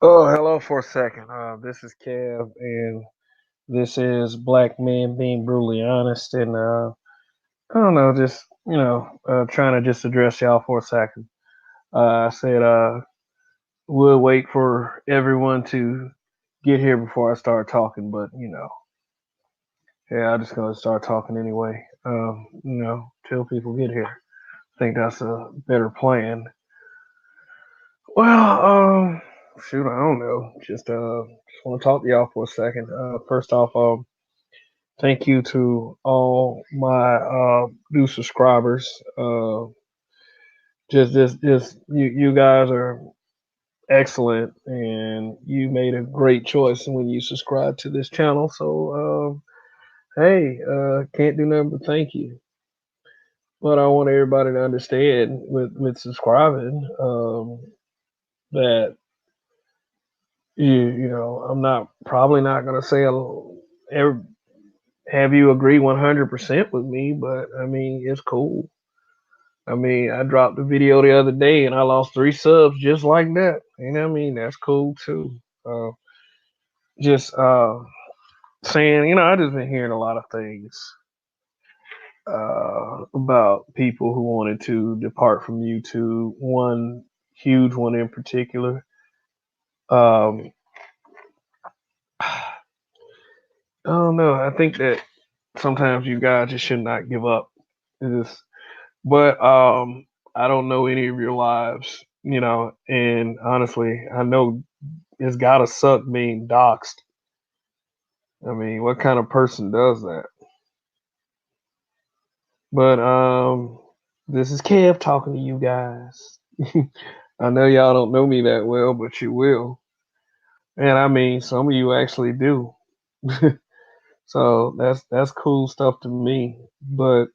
Oh, hello for a second. This is Kev, and this is Black Men Being Brutally Honest. And I don't know, just trying to just address y'all for a second. I said we'll wait for everyone to get here before I start talking, but yeah, I'm just gonna start talking anyway. Till people get here. I think that's a better plan. Well, shoot, I don't know. Just want to talk to y'all for a second. First off, thank you to all my new subscribers. Just you guys are excellent, and you made a great choice when you subscribed to this channel. So, hey, can't do nothing but thank you. But I want everybody to understand with subscribing that I'm not probably not gonna say ever have you agree 100% with me, but I mean it's cool. I mean, I dropped a video the other day and I lost 3 subs just like that. You know what I mean? That's cool too. Just saying, I just been hearing a lot of things about people who wanted to depart from YouTube. One huge one in particular. Um, I don't know. I think that sometimes you guys just should not give up. But I don't know any of your lives, and honestly, I know it's gotta suck being doxxed. I mean, what kind of person does that? But this is Kev talking to you guys. I know y'all don't know me that well, but you will. And I mean, some of you actually do. So that's cool stuff to me. But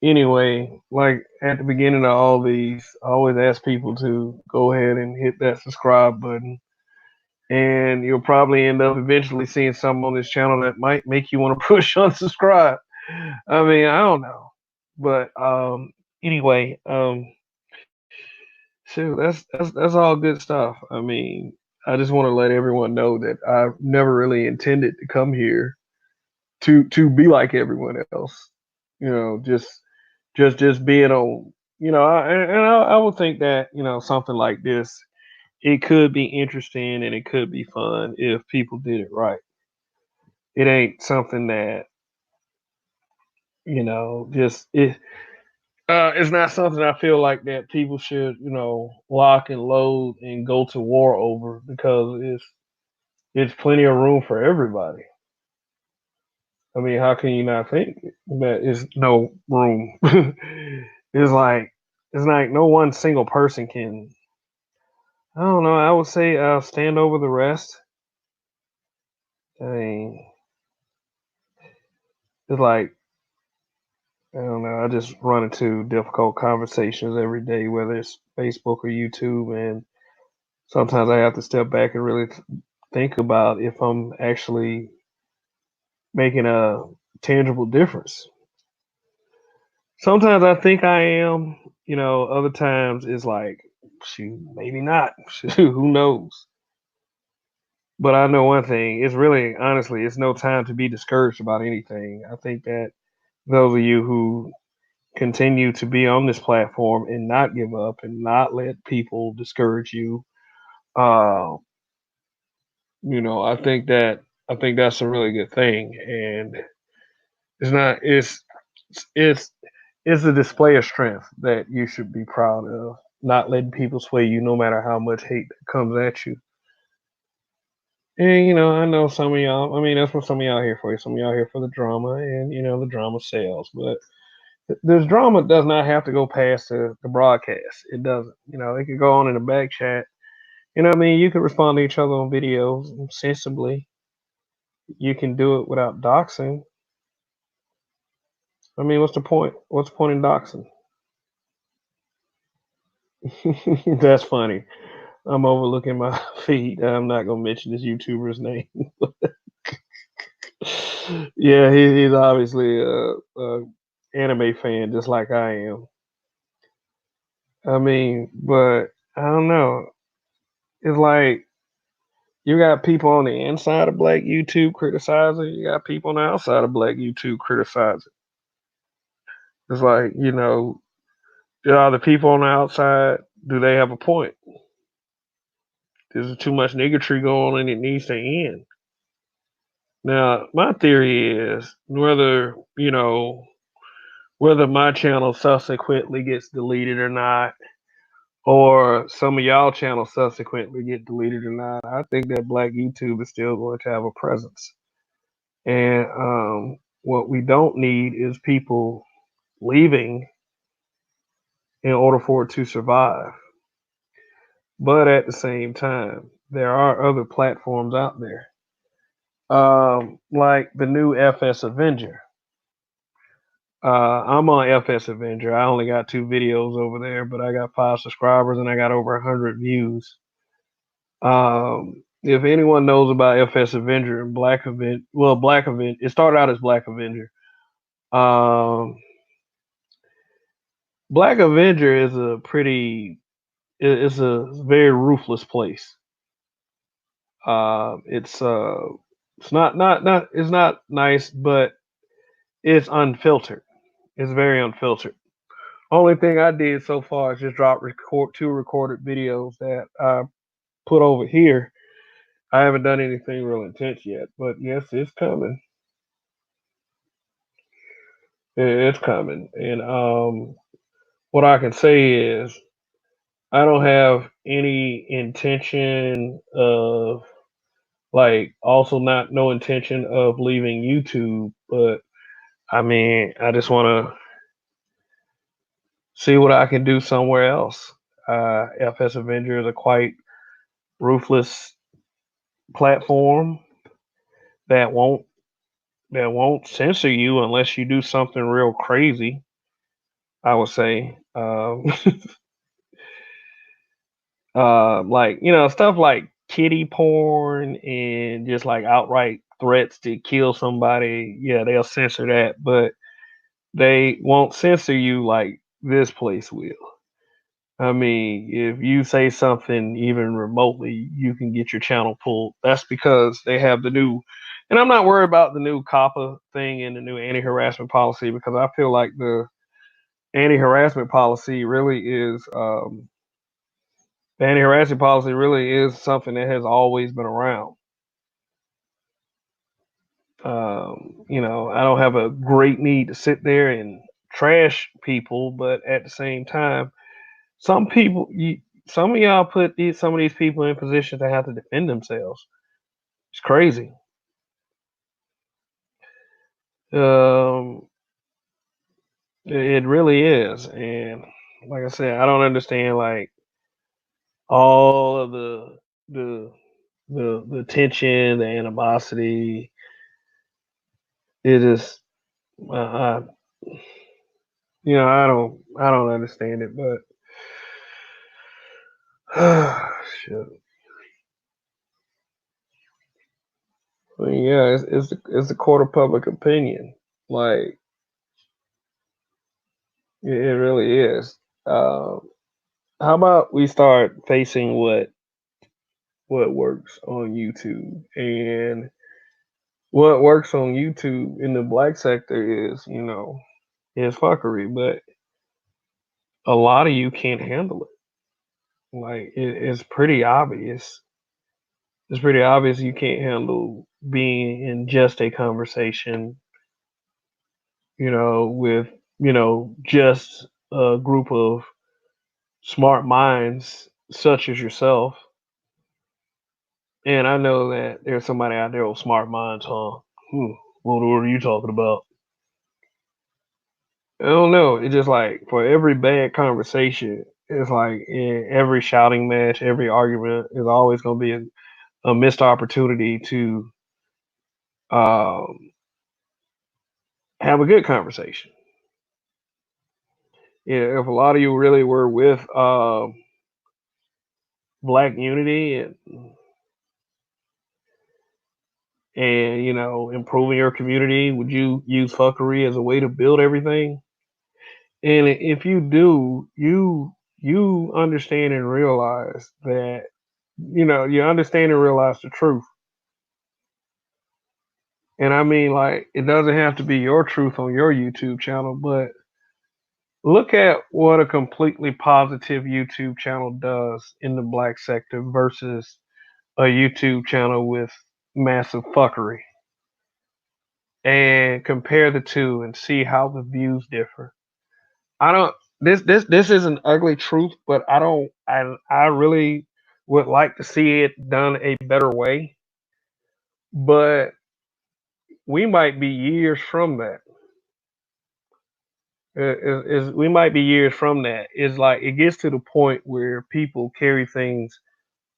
anyway, like at the beginning of all these, I always ask people to go ahead and hit that subscribe button. And you'll probably end up eventually seeing something on this channel that might make you want to push unsubscribe. I mean, I don't know. But anyway, shoot, that's all good stuff. I mean, I just want to let everyone know that I've never really intended to come here to be like everyone else. Just being on. I would think that something like this, it could be interesting and it could be fun if people did it right. It ain't something that just it's not something I feel like that people should lock and load and go to war over because it's plenty of room for everybody. I mean, how can you not think that it's no room? It's like no one single person can. I don't know. I would say stand over the rest. I mean, it's like I don't know. I just run into difficult conversations every day, whether it's Facebook or YouTube, and sometimes I have to step back and really think about if I'm actually making a tangible difference. Sometimes I think I am, other times it's like, shoot, maybe not. Shoot, who knows? But I know one thing, it's really, honestly, it's no time to be discouraged about anything. I think that those of you who continue to be on this platform and not give up and not let people discourage you, uh, I think that's a really good thing, and it's not it's it's a display of strength that you should be proud of. Not letting people sway you, no matter how much hate comes at you. And I know some of y'all. I mean, that's what some of y'all here for. Some of y'all here for the drama, and the drama sells. But this drama does not have to go past the broadcast. It doesn't. It could go on in the back chat. You know what I mean? You can respond to each other on videos sensibly. You can do it without doxing. I mean, what's the point? What's the point in doxing? That's funny. I'm overlooking my feed. I'm not gonna mention this YouTuber's name. Yeah, he's obviously a anime fan, just like I am. I mean, but I don't know. It's like you got people on the inside of Black YouTube criticizing. You got people on the outside of Black YouTube criticizing. It's like are the people on the outside? Do they have a point? There's too much niggatry going on, and it needs to end. Now, my theory is whether my channel subsequently gets deleted or not, or some of y'all channels subsequently get deleted or not, I think that Black YouTube is still going to have a presence. And what we don't need is people leaving in order for it to survive. But at the same time, there are other platforms out there, like the new FS Avenger. I'm on FS Avenger. I only got 2 videos over there, but I got 5 subscribers and I got over 100 views. If anyone knows about FS Avenger and Black Event, well, Black Event, it started out as Black Avenger. Um, Black Avenger is it's a very ruthless place. It's not nice, but it's unfiltered. It's very unfiltered. Only thing I did so far is just record 2 recorded videos that I put over here. I haven't done anything real intense yet, but yes, it's coming. It's coming, and what I can say is I don't have any intention of also not no intention of leaving YouTube, but I mean I just want to see what I can do somewhere else. FS Avenger is a quite ruthless platform that won't censor you unless you do something real crazy. I would say, like stuff like kitty porn and just like outright threats to kill somebody. Yeah, they'll censor that, but they won't censor you like this place will. I mean, if you say something even remotely, you can get your channel pulled. That's because they have the new, and I'm not worried about the new COPPA thing and the new anti-harassment policy because I feel like the anti-harassment policy really is the anti-harassment policy really is something that has always been around. I don't have a great need to sit there and trash people, but at the same time, some people, some of y'all put some of these people in positions to have to defend themselves. It's crazy. Um, it really is, and like I said, I don't understand like all of the tension, the animosity. It is, I, I don't understand it, but shit. I mean, yeah, it's the court of public opinion. Like it really is. How about we start facing what works on YouTube, and what works on YouTube in the black sector is fuckery, but a lot of you can't handle it. Like it's pretty obvious it's pretty obvious you can't handle being in just a conversation, with, just a group of smart minds such as yourself. And I know that there's somebody out there with smart minds, huh? What are you talking about? I don't know. It's just like for every bad conversation, it's like in every shouting match, every argument is always going to be a missed opportunity to um, have a good conversation. Yeah, if a lot of you really were with black unity and improving your community, would you use fuckery as a way to build everything? And if you do, you understand and realize that you understand and realize the truth. And I mean, like, it doesn't have to be your truth on your YouTube channel, but look at what a completely positive YouTube channel does in the black sector versus a YouTube channel with massive fuckery, and compare the two and see how the views differ. I don't. This is an ugly truth, but I don't. I really would like to see it done a better way. But we might be years from that. We might be years from that. It's like it gets to the point where people carry things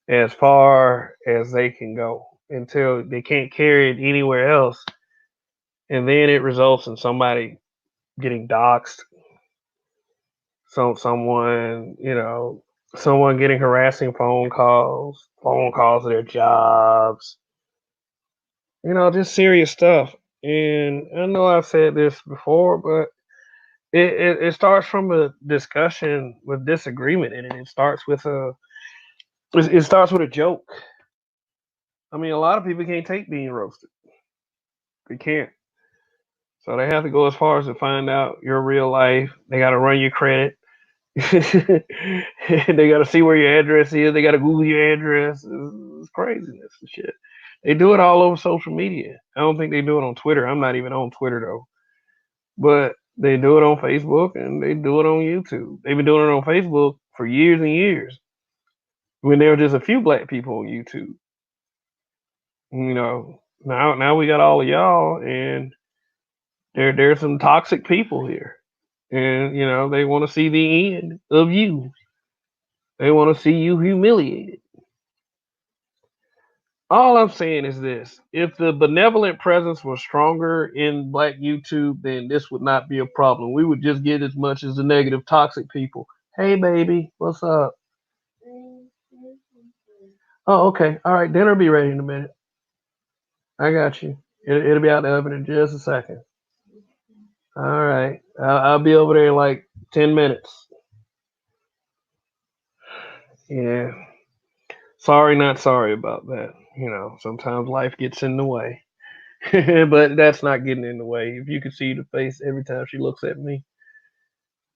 as far as they can go until they can't carry it anywhere else, and then it results in somebody getting doxxed, someone getting harassing phone calls to their jobs, just serious stuff. And I know I've said this before, but it starts from a discussion with disagreement in it. It starts with a joke. I mean, a lot of people can't take being roasted. They can't. So they have to go as far as to find out your real life. They got to run your credit. They got to see where your address is. They got to Google your address. It's craziness and shit. They do it all over social media. I don't think they do it on Twitter. I'm not even on Twitter though. But they do it on Facebook and they do it on YouTube. They've been doing it on Facebook for years and years when there were just a few black people on YouTube. Now we got all of y'all, and there's some toxic people here, and they want to see the end of you. They want to see you humiliated. All I'm saying is this: if the benevolent presence was stronger in Black YouTube, then this would not be a problem. We would just get as much as the negative, toxic people. Hey, baby, what's up? Oh, okay. All right, dinner will be ready in a minute. I got you. It'll be out the oven in just a second. All right, I'll be over there in like 10 minutes. Yeah. Sorry, not sorry about that. Sometimes life gets in the way. But that's not getting in the way. If you could see the face every time she looks at me.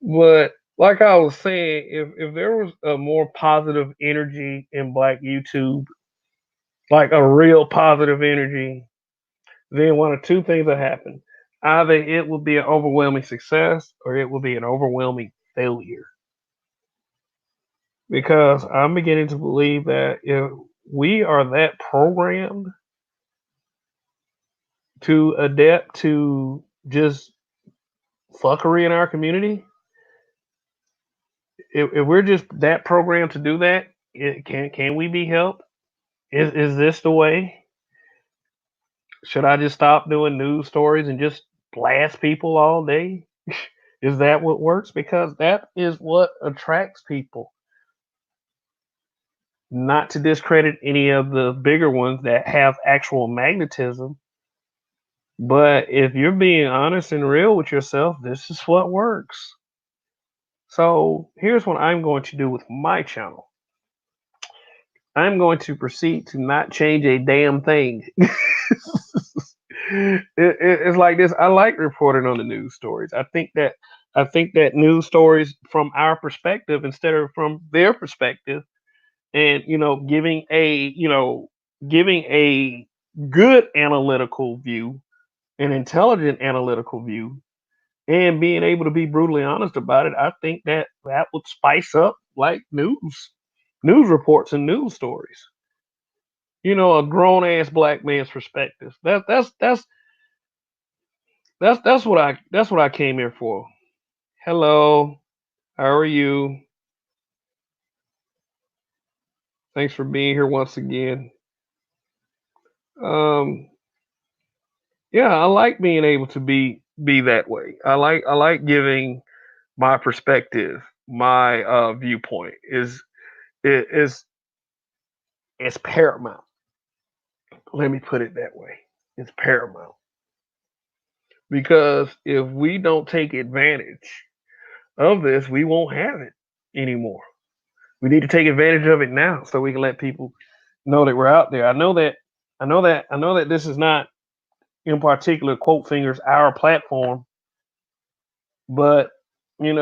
But like I was saying, if there was a more positive energy in Black YouTube, like a real positive energy, then one of two things will happen. Either it will be an overwhelming success or it will be an overwhelming failure. Because I'm beginning to believe that if we are that programmed to adapt to just fuckery in our community, if we're just that programmed to do that, can we be helped? Is this the way? Should I just stop doing news stories and just blast people all day? Is that what works? Because that is what attracts people. Not to discredit any of the bigger ones that have actual magnetism, but if you're being honest and real with yourself, this is what works. So here's what I'm going to do with my channel. I'm going to proceed to not change a damn thing. It's like this. I like reporting on the news stories. I think that news stories from our perspective instead of from their perspective, and giving a giving a good analytical view, an intelligent analytical view, and being able to be brutally honest about it, I think that that would spice up like news reports and news stories. A grown ass black man's perspective. That's what I came here for. Hello, how are you? Thanks for being here once again. Um, yeah, I like being able to be that way. I like giving my perspective, my viewpoint is is paramount. Let me put it that way. It's paramount because if we don't take advantage of this, we won't have it anymore. We need to take advantage of it now so we can let people know that we're out there. I know that this is not in particular quote fingers our platform, but you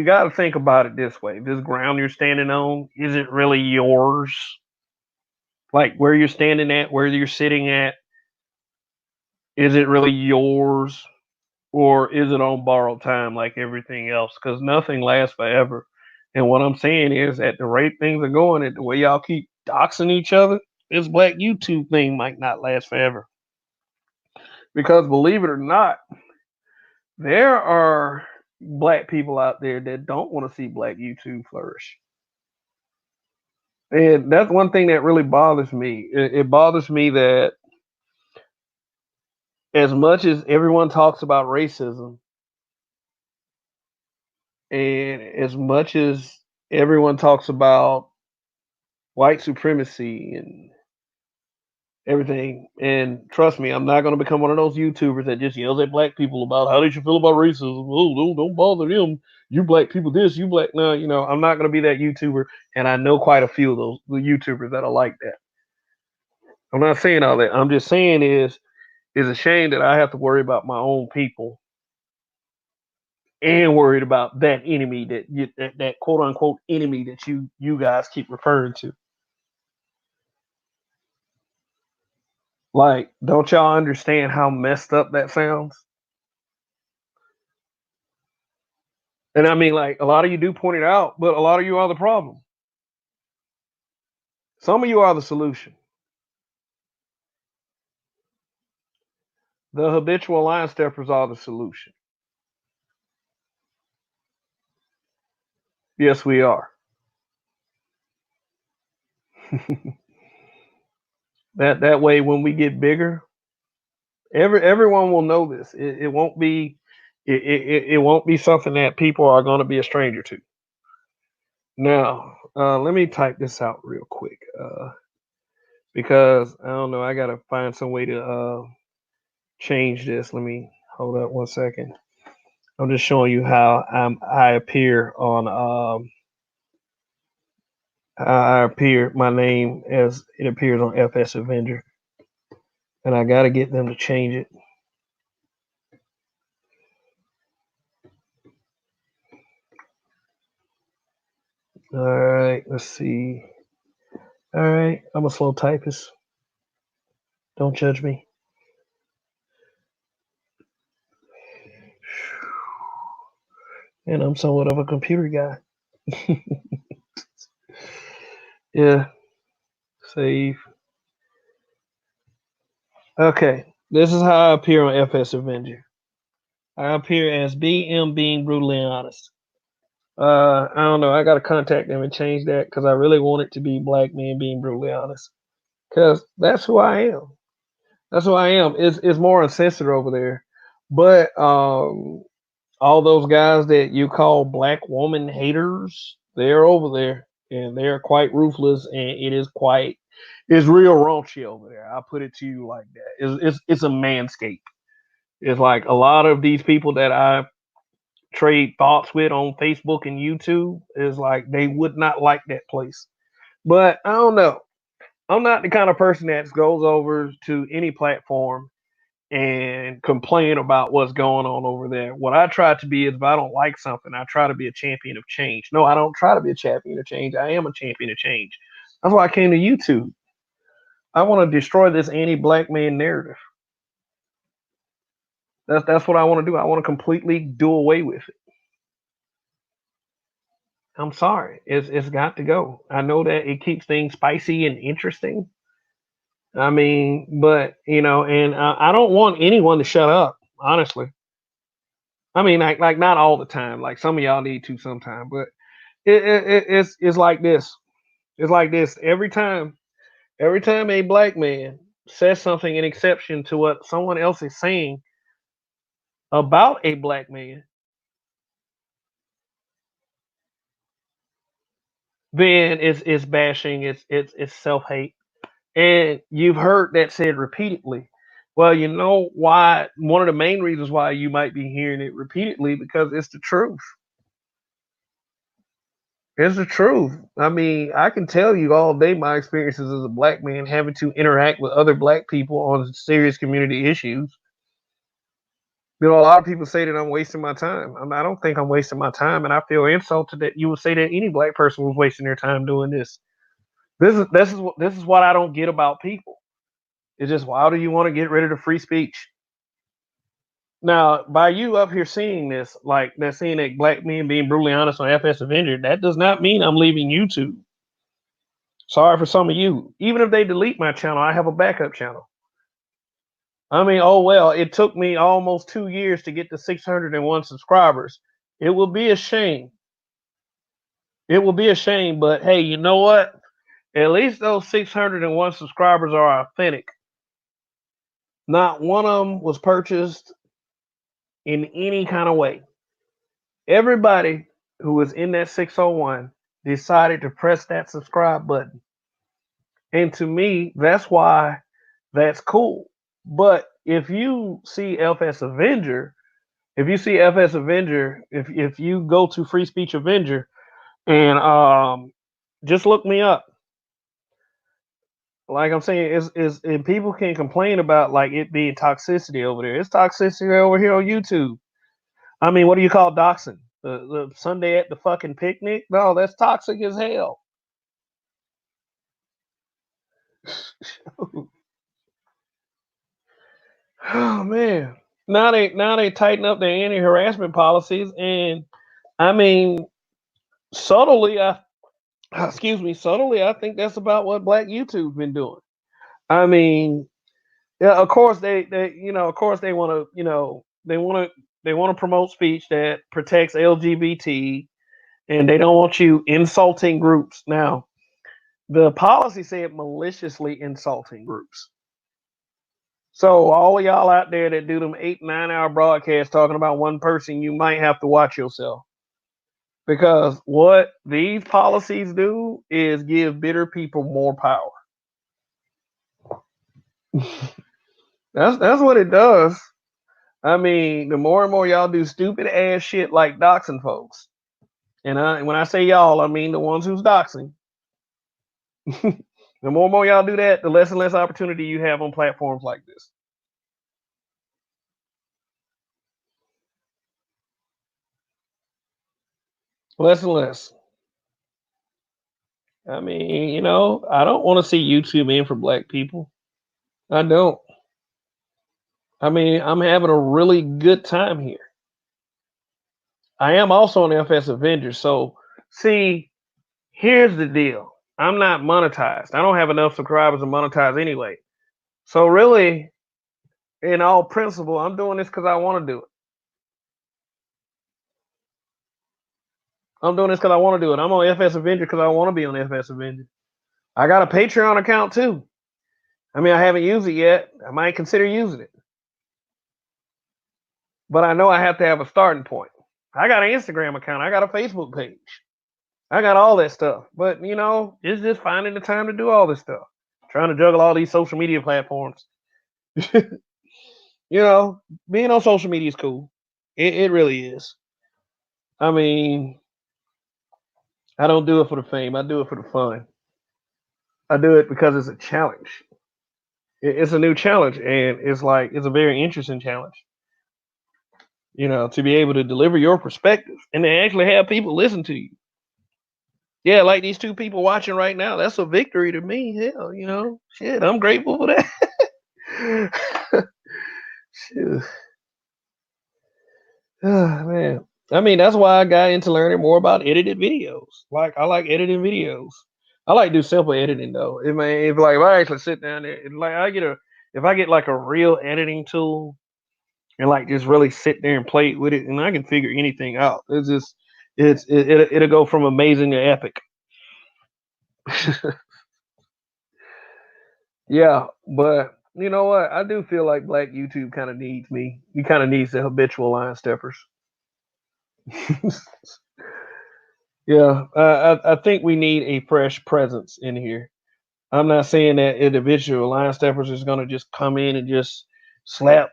got to think about it this way. This ground you're standing on, is it really yours? Like where you're standing at, where you're sitting at, is it really yours? Or is it on borrowed time like everything else? Because nothing lasts forever. And what I'm saying is, at the rate things are going, at the way y'all keep doxing each other, this black YouTube thing might not last forever. Because believe it or not, there are black people out there that don't want to see black YouTube flourish. And that's one thing that really bothers me. It bothers me that as much as everyone talks about racism, and as much as everyone talks about white supremacy and everything. And trust me, I'm not going to become one of those YouTubers that just yells at black people about how they should feel about racism. Oh, don't bother them. You black people, this, you black. No, I'm not going to be that YouTuber. And I know quite a few of those the YouTubers that are like that. I'm not saying all that. I'm just saying is a shame that I have to worry about my own people and worried about that enemy that quote unquote enemy that you guys keep referring to. Like, don't y'all understand how messed up that sounds? And I mean, like, a lot of you do point it out, but a lot of you are the problem. Some of you are the solution. The habitual line steppers are the solution. Yes, we are. That way, when we get bigger, everyone will know this. It won't be it won't be something that people are going to be a stranger to. Now, let me type this out real quick because I don't know. I gotta find some way to change this. Let me hold up 1 second. I'm just showing you how I appear on I appear my name as it appears on FS Avenger, and I got to get them to change it. All right, let's see. All right, I'm a slow typist. Don't judge me. And I'm somewhat of a computer guy. Yeah, save. Okay, this is how I appear on FS Avenger. I appear as BM being brutally honest. I don't know. I gotta contact them and change that because I really want it to be black men being brutally honest. Because that's who I am. That's who I am. It's more uncensored over there. But all those guys that you call black woman haters, they're over there and they're quite ruthless and it's real raunchy over there. I'll put it to you like that. It's a manscape. It's like a lot of these people that I trade thoughts with on Facebook and YouTube is like they would not like that place. But I don't know. I'm not the kind of person that goes over to any platform and complain about what's going on over there. What I try to be is if I don't like something, I try to be a champion of change. No, I don't try to be a champion of change. I am a champion of change. That's why I came to YouTube. I want to destroy this anti-black man narrative. That's what I want to do. I want to completely do away with it. I'm sorry. It's got to go. I know that it keeps things spicy and interesting. I mean, but and I don't want anyone to shut up. Honestly, I mean, like not all the time. Like some of y'all need to sometime, but it's like this. It's like this every time. Every time a black man says something in exception to what someone else is saying about a black man, then it's bashing, it's self hate, and you've heard that said repeatedly. Well, you know why? One of the main reasons why you might be hearing it repeatedly because it's the truth. It's the truth. I mean, I can tell you all day my experiences as a black man having to interact with other black people on serious community issues. A lot of people say that I'm wasting my time. I don't think I'm wasting my time, and I feel insulted that you would say that any black person was wasting their time doing this. This is what I don't get about people. It's just why do you want to get rid of the free speech? Now, by you up here seeing this, like that seeing that black men being brutally honest on FS Avenger, that does not mean I'm leaving YouTube. Sorry for some of you. Even if they delete my channel, I have a backup channel. I mean, oh well, it took me almost 2 years to get to 601 subscribers. It will be a shame. It will be a shame, but hey, you know what? At least those 601 subscribers are authentic. Not one of them was purchased in any kind of way. Everybody who was in that 601 decided to press that subscribe button. And to me, that's why that's cool. But if you see FS Avenger, if you go to Free Speech Avenger and just look me up. Like I'm saying, is and people can complain about like it being toxicity over there. It's toxicity over here on YouTube. I mean, what do you call doxing? The Sunday at the fucking picnic? No, that's toxic as hell. Oh man. Now they tighten up their anti-harassment policies, and I mean subtly I subtly I think that's about what Black YouTube's been doing. I mean, yeah, of course of course they want to promote speech that protects LGBT, and they don't want you insulting groups. Now, the policy said maliciously insulting groups. So all of y'all out there that do them 8-9 hour broadcasts talking about one person, you might have to watch yourself. Because what these policies do is give bitter people more power. That's what it does. I mean, the more and more y'all do stupid ass shit like doxing folks, and when I say y'all, I mean the ones who's doxing. The more and more y'all do that, the less and less opportunity you have on platforms like this. Less and less. I mean, I don't want to see YouTube in for black people. I don't. I mean, I'm having a really good time here. I am also on FS Avengers. So, see, here's the deal. I'm not monetized. I don't have enough subscribers to monetize anyway. So, really, in all principle, I'm doing this because I want to do it. I'm doing this because I want to do it. I'm on FS Avenger because I want to be on FS Avenger. I got a Patreon account too. I mean, I haven't used it yet. I might consider using it. But I know I have to have a starting point. I got an Instagram account. I got a Facebook page. I got all that stuff. But, it's just finding the time to do all this stuff. Trying to juggle all these social media platforms. Being on social media is cool. It really is. I mean, I don't do it for the fame. I do it for the fun. I do it because it's a challenge. It's a new challenge, and it's a very interesting challenge. To be able to deliver your perspective and to actually have people listen to you. Yeah, like these two people watching right now, that's a victory to me. Hell, shit, I'm grateful for that. Shit. Man. I mean, that's why I got into learning more about edited videos. Like, I like editing videos. I like to do simple editing though. If I actually sit down there, like if I get like a real editing tool and like just really sit there and play with it, and I can figure anything out. It'll go from amazing to epic. Yeah, but you know what? I do feel like Black YouTube kind of needs me. He kind of needs the habitual line steppers. Yeah, I think we need a fresh presence in here. I'm not saying that individual line steppers is gonna just come in and just slap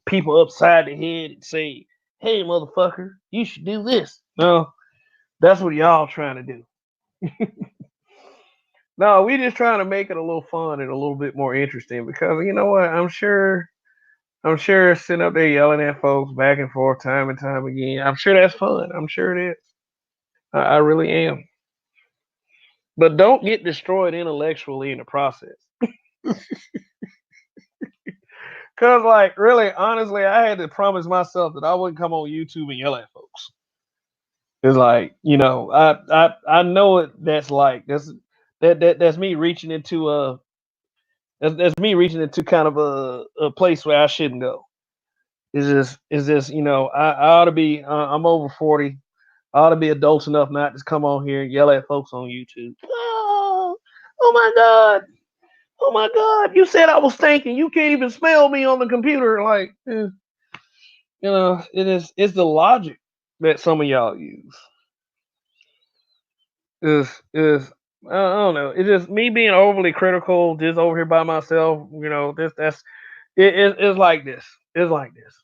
people upside the head and say, "Hey, motherfucker, you should do this." No, that's what y'all trying to do. No, we just trying to make it a little fun and a little bit more interesting because you know what? I'm sure sitting up there yelling at folks back and forth time and time again. I'm sure that's fun. I'm sure it is. I really am. But don't get destroyed intellectually in the process. Cause like really, honestly, I had to promise myself that I wouldn't come on YouTube and yell at folks. It's like, I know it that's like that's me reaching into that's me reaching into kind of a place where I shouldn't go. Is just I ought to be I'm over 40. I ought to be adults enough not to come on here and yell at folks on YouTube. Oh my God. Oh my God. You said I was stinking. You can't even smell me on the computer. Like, it's the logic that some of y'all use. Is I don't know. It's just me being overly critical, just over here by myself. This that's it's like this. It's like this.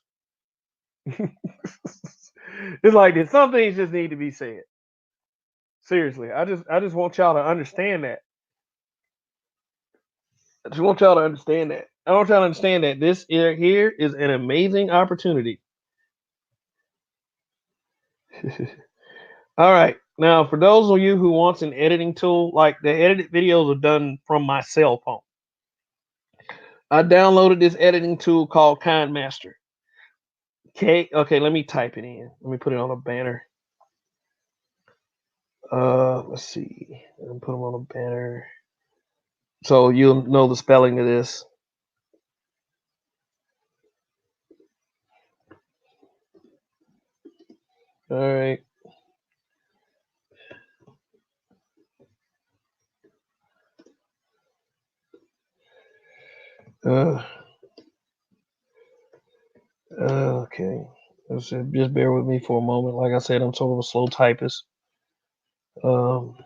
It's like this. Some things just need to be said. Seriously, I just want y'all to understand that. I just want y'all to understand that. I want y'all to understand that this here is an amazing opportunity. All right. Now, for those of you who wants an editing tool, like the edited videos are done from my cell phone. I downloaded this editing tool called KindMaster. Okay, let me type it in. Let me put it on a banner. Let's see. Let me put them on a banner. So you'll know the spelling of this. All right. Uh, okay. Just bear with me for a moment. Like I said, I'm sort of a slow typist. Um,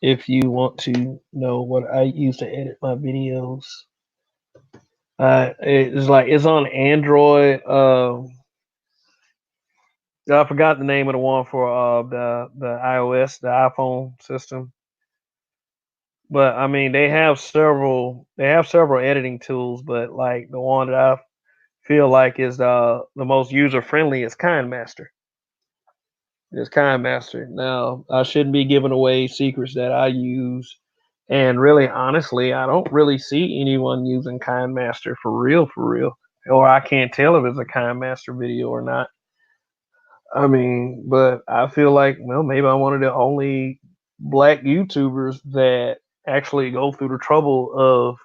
if you want to know what I use to edit my videos, it's on Android. I forgot the name of the one for the iOS, the iPhone system. But I mean, they have several editing tools, but like the one that I feel like is the most user friendly is KindMaster. It's KindMaster. Now, I shouldn't be giving away secrets that I use. And really, honestly, I don't really see anyone using KindMaster for real. Or I can't tell if it's a KindMaster video or not. I mean, but I feel like, well, maybe I'm one of the only black YouTubers that actually go through the trouble of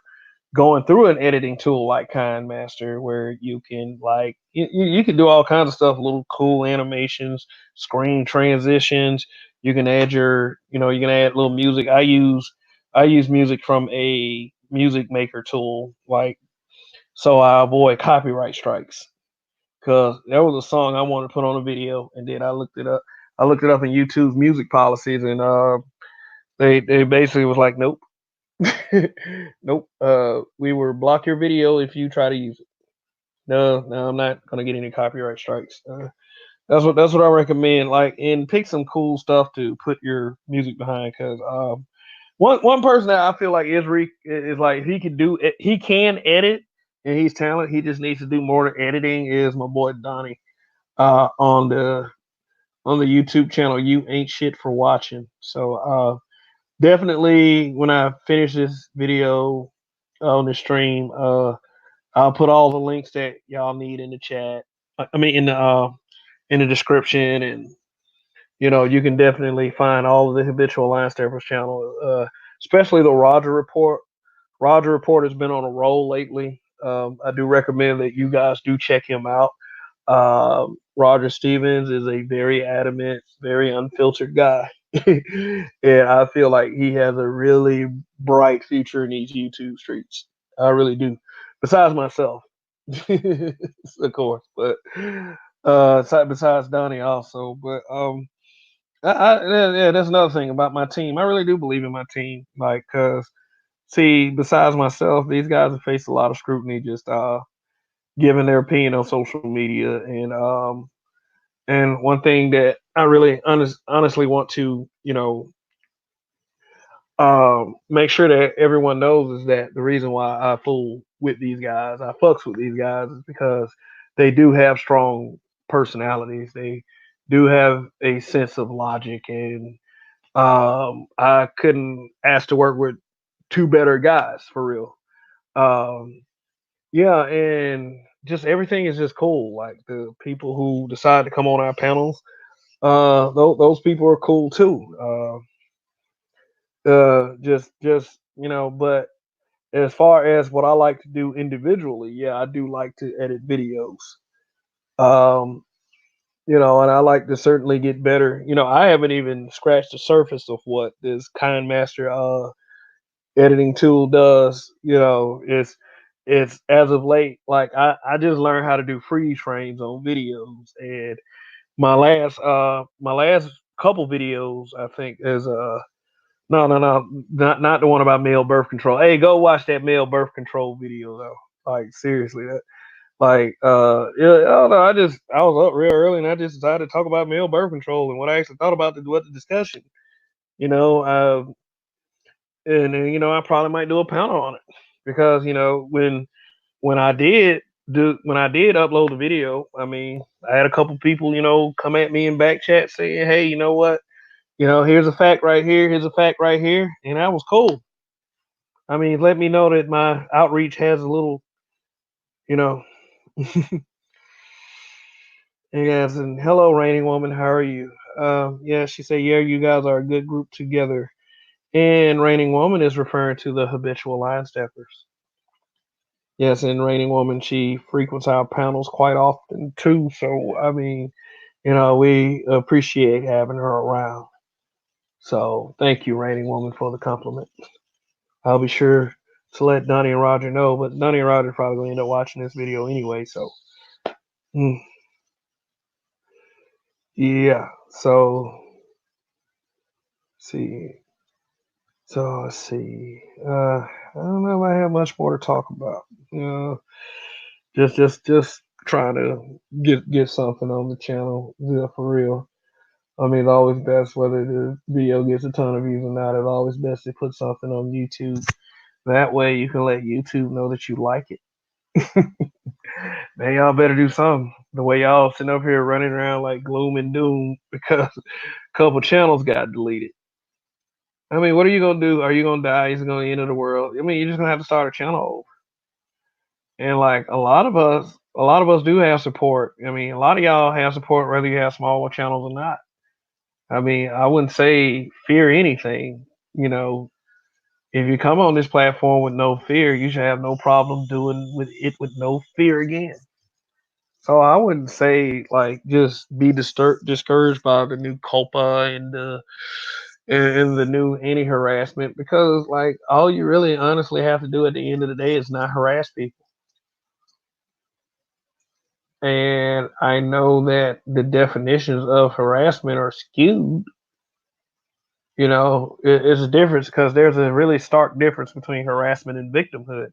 going through an editing tool like KindMaster, where you can like you can do all kinds of stuff, little cool animations, screen transitions. You can add you can add little music. I use music from a music maker tool, like so I avoid copyright strikes. Cause there was a song I wanted to put on a video, and then I looked it up. I looked it up in YouTube's music policies, and they basically was like, nope, nope. We will block your video if you try to use it. No, no, I'm not gonna get any copyright strikes. That's what I recommend. Like, and pick some cool stuff to put your music behind. Cause one person that I feel like is like he can do it, he can edit, and he's talented. He just needs to do more editing. Is my boy Donnie on the YouTube channel. You ain't shit for watching. So definitely when I finish this video on the stream, I'll put all the links that y'all need in the chat. I mean, in the description, and you can definitely find all of the Habitual Line Steppers channel, especially the Roger Report. Roger Report has been on a roll lately. I do recommend that you guys do check him out. Roger Stevens is a very adamant, very unfiltered guy. And I feel like he has a really bright future in these YouTube streets. I really do. Besides myself, of course, but besides Donnie also. But yeah, that's another thing about my team. I really do believe in my team. Like, cause see, besides myself, these guys have faced a lot of scrutiny just giving their opinion on social media, and one thing that I really honestly want to make sure that everyone knows is that the reason why I fool with these guys, I fucks with these guys, is because they do have strong personalities. They do have a sense of logic, and I couldn't ask to work with two better guys for real. Um, yeah, and just everything is just cool. Like the people who decide to come on our panels, those people are cool too. Just but as far as what I like to do individually, yeah, I do like to edit videos. Um, and I like to certainly get better. I haven't even scratched the surface of what this Kind Master editing tool does. It's as of late, like I just learned how to do freeze frames on videos, and my last couple videos I think is no, not the one about male birth control. Hey, go watch that male birth control video though. Like seriously, that like yeah, I don't know. I was up real early and I just decided to talk about male birth control and what I actually thought about what the discussion. You know, uh, and then, I probably might do a panel on it because when I did when I did upload the video, I mean, I had a couple people come at me in back chat saying, hey, you know what? Here's a fact right here. Here's a fact right here, and that was cool. I mean, let me know that my outreach has a little, you know. Yes, and hello, Raining Woman. How are you? Yeah, she said, yeah, you guys are a good group together. And Raining Woman is referring to the Habitual Line Steppers. Yes, and Raining Woman, she frequents our panels quite often too. So, I mean, we appreciate having her around. So, thank you, Raining Woman, for the compliment. I'll be sure to let Donnie and Roger know, but Donnie and Roger probably going to end up watching this video anyway. So, mm, yeah. So, see. So let's see. I don't know if I have much more to talk about. Just trying to get something on the channel. Yeah, for real. I mean, it's always best whether the video gets a ton of views or not. It's always best to put something on YouTube. That way, you can let YouTube know that you like it. Man, y'all better do something. The way y'all sitting up here running around like gloom and doom because a couple channels got deleted. I mean, what are you gonna do? Are you gonna die? Is it gonna end of the world? I mean, you're just gonna have to start a channel over. And like a lot of us do have support. I mean, a lot of y'all have support whether you have smaller channels or not. I mean, I wouldn't say fear anything. You know, if you come on this platform with no fear, you should have no problem doing with it with no fear again. So I wouldn't say like just be discouraged by the new culpa and the new any harassment because like all you really honestly have to do at the end of the day is not harass people. And I know that the definitions of harassment are skewed. It's a difference because there's a really stark difference between harassment and victimhood.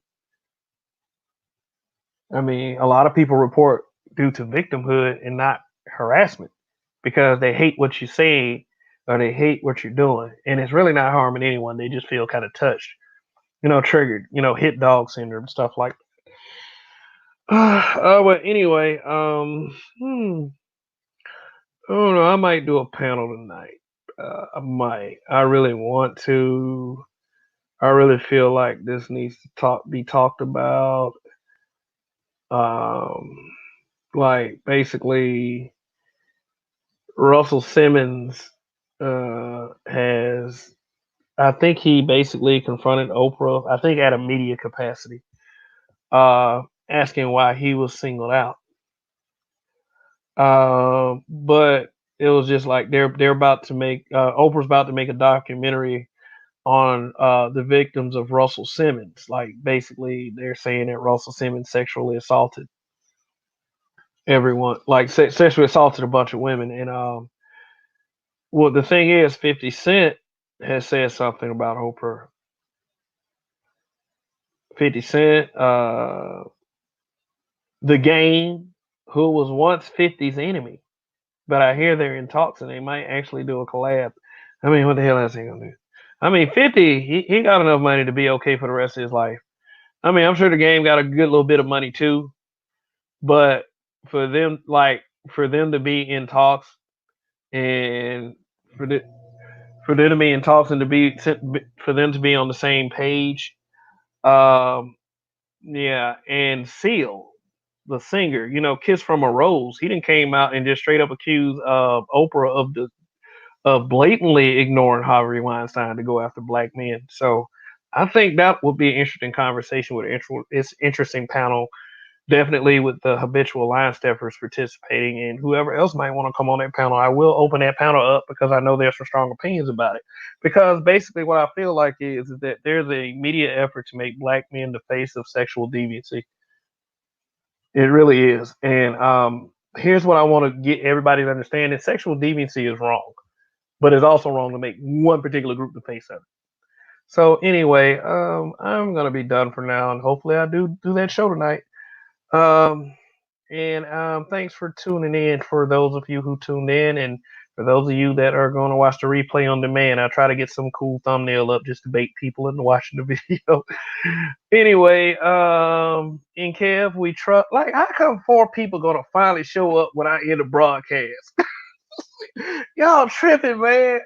I mean, a lot of people report due to victimhood and not harassment because they hate what you say or they hate what you're doing. And it's really not harming anyone. They just feel kind of touched, triggered, hit dog syndrome, stuff like that. But anyway, I don't know. I might do a panel tonight. I might. I really want to. I really feel like this needs to be talked about. Um, like basically, Russell Simmons has. I think he basically confronted Oprah. I think at a media capacity, asking why he was singled out. But it was just like they're about to make Oprah's about to make a documentary on the victims of Russell Simmons. Like basically, they're saying that Russell Simmons sexually assaulted everyone, like sexually assaulted a bunch of women. And well, the thing is, 50 Cent has said something about Oprah. 50 Cent, the Game, who was once 50's enemy, but I hear they're in talks and they might actually do a collab. I mean, what the hell else he gonna do? I mean, 50, he got enough money to be okay for the rest of his life. I mean, I'm sure the Game got a good little bit of money too, but for them, like for them to be in talks and for the for them to be in talks and to be for them to be on the same page, um, yeah, and Seal, the singer, "Kiss from a Rose," he didn't came out and just straight up accused Oprah of blatantly ignoring Harvey Weinstein to go after black men. So I think that would be an interesting conversation with it's interesting panel. Definitely with the habitual line steppers participating and whoever else might want to come on that panel. I will open that panel up because I know there's some strong opinions about it. Because basically what I feel like is that there's a media effort to make black men the face of sexual deviancy. It really is. And here's what I want to get everybody to understand: that sexual deviancy is wrong, but it's also wrong to make one particular group the face of it. So anyway, I'm gonna be done for now, and hopefully I do that show tonight. Um, and thanks for tuning in. For those of you who tuned in, and for those of you that are going to watch the replay on demand, I'll try to get some cool thumbnail up just to bait people into watching the video. Anyway, in Kev, we trust. Like, how come 4 people gonna finally show up when I end the broadcast? Y'all tripping, man.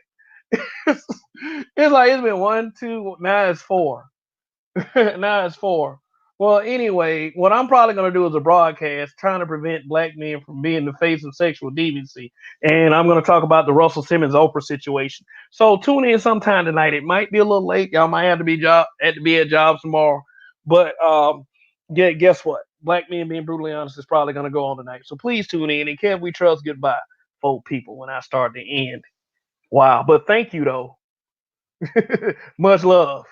It's like it's been one, two, now it's four. Now it's four. Well, anyway, what I'm probably going to do is a broadcast trying to prevent black men from being the face of sexual deviancy. And I'm going to talk about the Russell Simmons Oprah situation. So tune in sometime tonight. It might be a little late. Y'all might have to be at jobs tomorrow. But guess what? Black men being brutally honest is probably going to go on tonight. So please tune in. And can we trust goodbye, 4 people, when I start to end. Wow. But thank you, though. Much love.